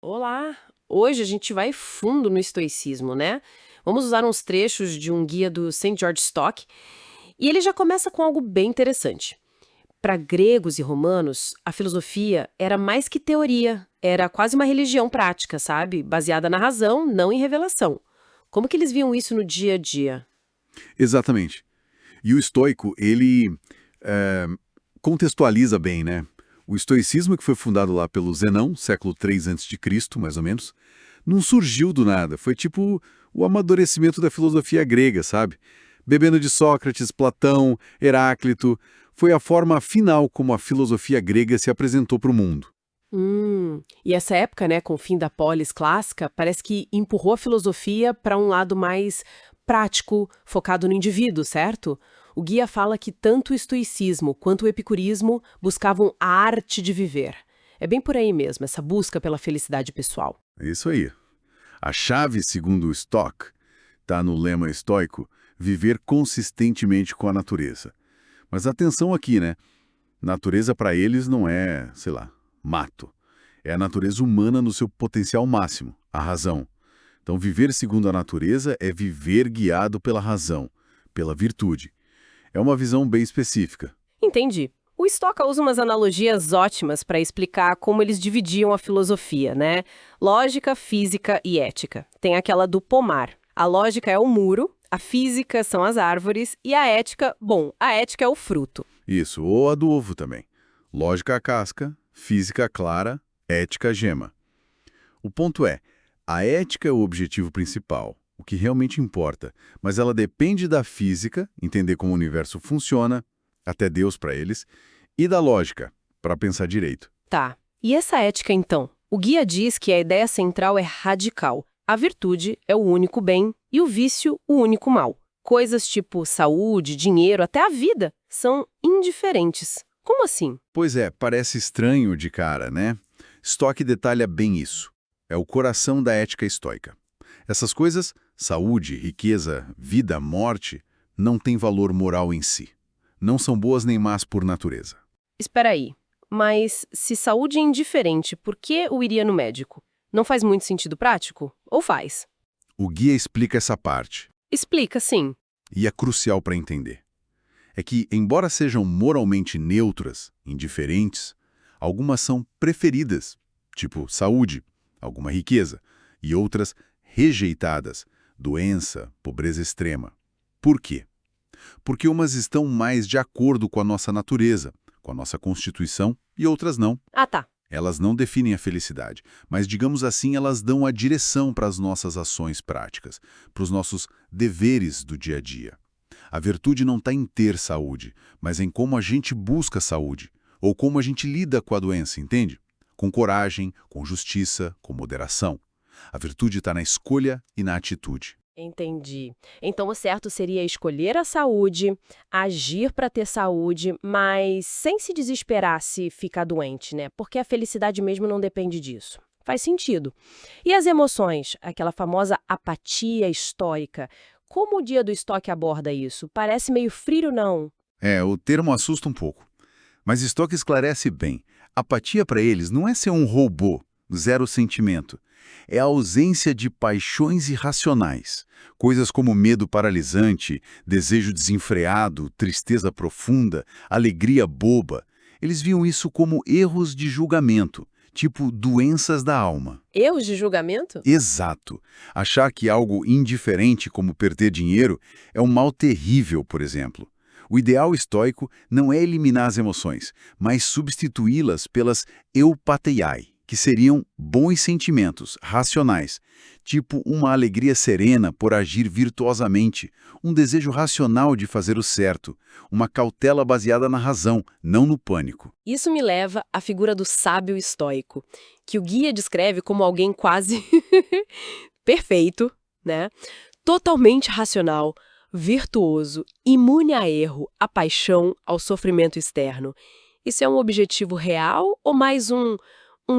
Olá! Hoje a gente vai fundo no estoicismo, né? Vamos usar uns trechos de um guia do Saint George Stock e ele já começa com algo bem interessante. Para gregos e romanos, a filosofia era mais que teoria, era quase uma religião prática, sabe? Baseada na razão, não em revelação. Como que eles viam isso no dia a dia? Exatamente. E o estoico, ele eh, contextualiza bem, né? O estoicismo, que foi fundado lá pelo Zenão, século 3 a.C., mais ou menos, não surgiu do nada. Foi tipo o amadurecimento da filosofia grega, sabe? Bebendo de Sócrates, Platão, Heráclito, foi a forma final como a filosofia grega se apresentou para o mundo. E essa época, né, com o fim da polis clássica, parece que empurrou a filosofia para um lado mais prático, focado no indivíduo, certo? O guia fala que tanto o estoicismo quanto o epicurismo buscavam a arte de viver. É bem por aí mesmo, essa busca pela felicidade pessoal. É isso aí. A chave, segundo o Stock, está no lema estoico, viver consistentemente com a natureza. Mas atenção aqui, né? Natureza para eles não é, sei lá, mato. É a natureza humana no seu potencial máximo, a razão. Então, viver segundo a natureza é viver guiado pela razão, pela virtude. É uma visão bem específica. Entendi. O Stocker usa umas analogias ótimas para explicar como eles dividiam a filosofia, né? Lógica, física e ética. Tem aquela do pomar. A lógica é o muro, a física são as árvores e a ética, bom, a ética é o fruto. Isso, ou a do ovo também. Lógica a casca, física a clara, ética a gema. O ponto é, a ética é o objetivo principal, o que realmente importa, mas ela depende da física, entender como o universo funciona, até Deus para eles, e da lógica, para pensar direito. Tá. E essa ética, então? O guia diz que a ideia central é radical. A virtude é o único bem e o vício o único mal. Coisas tipo saúde, dinheiro, até a vida são indiferentes. Como assim? Pois é, parece estranho de cara, né? Stock detalha bem isso. É o coração da ética estoica. Essas coisas, saúde, riqueza, vida, morte, não têm valor moral em si. Não são boas nem más por natureza. Espera aí. Mas se saúde é indiferente, por que eu iria no médico? Não faz muito sentido prático? Ou faz? O guia explica essa parte, Explica, sim. e é crucial para entender. É que, embora sejam moralmente neutras, indiferentes, algumas são preferidas, tipo saúde, alguma riqueza, e outras rejeitadas, doença, pobreza extrema. Por quê? Porque umas estão mais de acordo com a nossa natureza, com a nossa constituição, e outras não. Ah, tá. Elas não definem a felicidade, mas, digamos assim, elas dão a direção para as nossas ações práticas, para os nossos deveres do dia a dia. A virtude não está em ter saúde, mas em como a gente busca saúde, ou como a gente lida com a doença, entende? Com coragem, com justiça, com moderação. A virtude está na escolha e na atitude. Entendi. Então o certo seria escolher a saúde, agir para ter saúde, mas sem se desesperar se ficar doente, né? Porque a felicidade mesmo não depende disso. Faz sentido. E as emoções, aquela famosa apatia estoica, como o dia do estoque aborda isso? Parece meio frio, não? É, o termo assusta um pouco. Mas Stock esclarece bem. Apatia para eles não é ser um robô, zero sentimento. É a ausência de paixões irracionais. Coisas como medo paralisante, desejo desenfreado, tristeza profunda, alegria boba. Eles viam isso como erros de julgamento, tipo doenças da alma. Erros de julgamento? Exato. Achar que algo indiferente como perder dinheiro é um mal terrível, por exemplo. O ideal estoico não é eliminar as emoções, mas substituí-las pelas eupateiai, que seriam bons sentimentos, racionais, tipo uma alegria serena por agir virtuosamente, um desejo racional de fazer o certo, uma cautela baseada na razão, não no pânico. Isso me leva à figura do sábio estoico, que o guia descreve como alguém quase perfeito, né? Totalmente racional, virtuoso, imune a erro, a paixão, ao sofrimento externo. Isso é um objetivo real ou mais um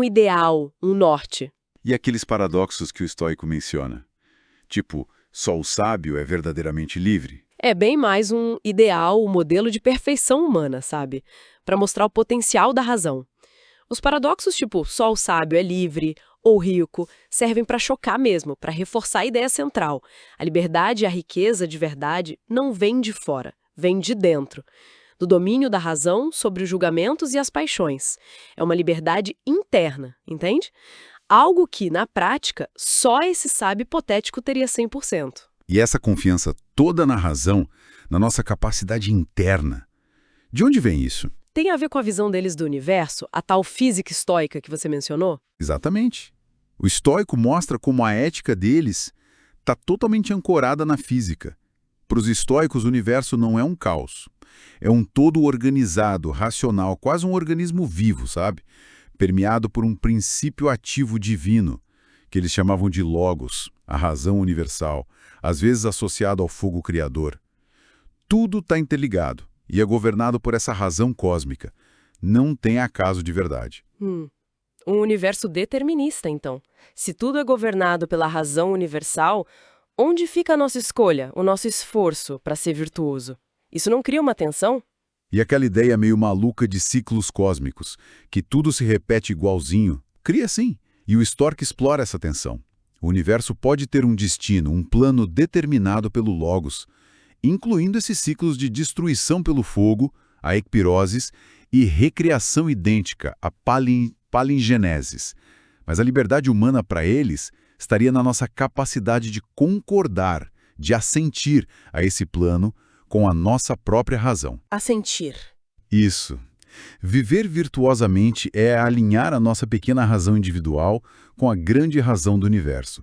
ideal, um norte? E aqueles paradoxos que o estoico menciona? Tipo, só o sábio é verdadeiramente livre? É bem mais um ideal, um modelo de perfeição humana, sabe? Para mostrar o potencial da razão. Os paradoxos tipo só o sábio é livre ou rico servem para chocar mesmo, para reforçar a ideia central. A liberdade e a riqueza de verdade não vêm de fora, vêm de dentro. Do domínio da razão sobre os julgamentos e as paixões. É uma liberdade interna, entende? Algo que, na prática, só esse sábio hipotético teria 100%. E essa confiança toda na razão, na nossa capacidade interna. De onde vem isso? Tem a ver com a visão deles do universo, a tal física estoica que você mencionou? Exatamente. O estoico mostra como a ética deles está totalmente ancorada na física. Para os estoicos, o universo não é um caos. É um todo organizado, racional, quase um organismo vivo, sabe? Permeado por um princípio ativo divino, que eles chamavam de logos, a razão universal, às vezes associado ao fogo criador. Tudo está interligado e é governado por essa razão cósmica. Não tem acaso de verdade. Um universo determinista, então. Se tudo é governado pela razão universal, onde fica a nossa escolha, o nosso esforço para ser virtuoso? Isso não cria uma tensão? E aquela ideia meio maluca de ciclos cósmicos, que tudo se repete igualzinho, cria sim. E o Stork explora essa tensão. O universo pode ter um destino, um plano determinado pelo Logos, incluindo esses ciclos de destruição pelo fogo, a ecpiroses, e recriação idêntica, a palingenesis. Mas a liberdade humana para eles estaria na nossa capacidade de concordar, de assentir a esse plano com a nossa própria razão. Assentir. Isso. Viver virtuosamente é alinhar a nossa pequena razão individual com a grande razão do universo.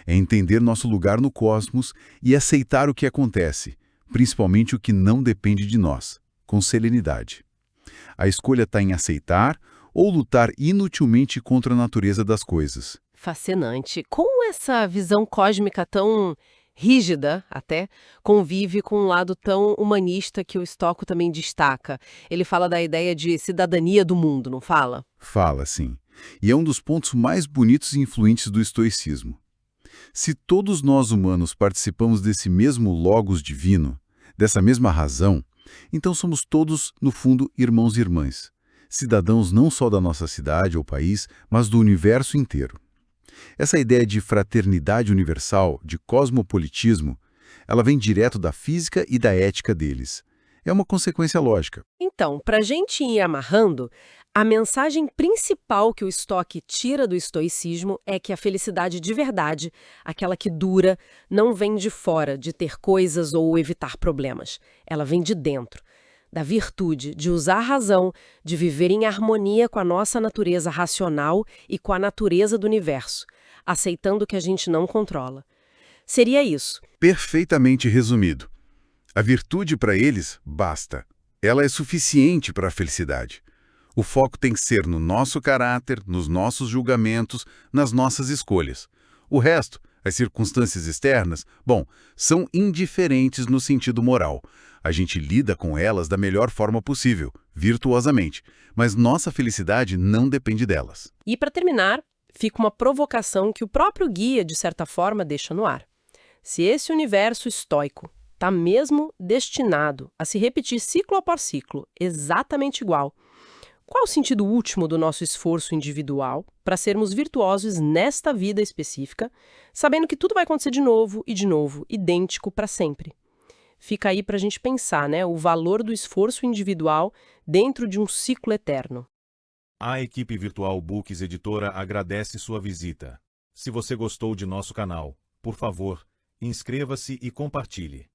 É entender nosso lugar no cosmos e aceitar o que acontece, principalmente o que não depende de nós, com serenidade. A escolha está em aceitar ou lutar inutilmente contra a natureza das coisas. Fascinante. Como essa visão cósmica tão rígida, até, convive com um lado tão humanista que o Estoico também destaca. Ele fala da ideia de cidadania do mundo, não fala? Fala, sim. E é um dos pontos mais bonitos e influentes do estoicismo. Se todos nós humanos participamos desse mesmo logos divino, dessa mesma razão, então somos todos, no fundo, irmãos e irmãs. Cidadãos não só da nossa cidade ou país, mas do universo inteiro. Essa ideia de fraternidade universal, de cosmopolitismo, ela vem direto da física e da ética deles. É uma consequência lógica. Então, para a gente ir amarrando, a mensagem principal que o Stoic tira do estoicismo é que a felicidade de verdade, aquela que dura, não vem de fora, de ter coisas ou evitar problemas. Ela vem de dentro, da virtude, de usar a razão, de viver em harmonia com a nossa natureza racional e com a natureza do universo, aceitando que a gente não controla. Seria isso. Perfeitamente resumido. A virtude para eles basta. Ela é suficiente para a felicidade. O foco tem que ser no nosso caráter, nos nossos julgamentos, nas nossas escolhas. O resto, as circunstâncias externas, bom, são indiferentes no sentido moral. A gente lida com elas da melhor forma possível, virtuosamente, mas nossa felicidade não depende delas. E para terminar, fica uma provocação que o próprio guia, de certa forma, deixa no ar. Se esse universo estoico está mesmo destinado a se repetir ciclo após ciclo, exatamente igual, qual o sentido último do nosso esforço individual para sermos virtuosos nesta vida específica, sabendo que tudo vai acontecer de novo, idêntico para sempre? Fica aí para a gente pensar, né, o valor do esforço individual dentro de um ciclo eterno. A equipe Virtual Books Editora agradece sua visita. Se você gostou de nosso canal, por favor, inscreva-se e compartilhe.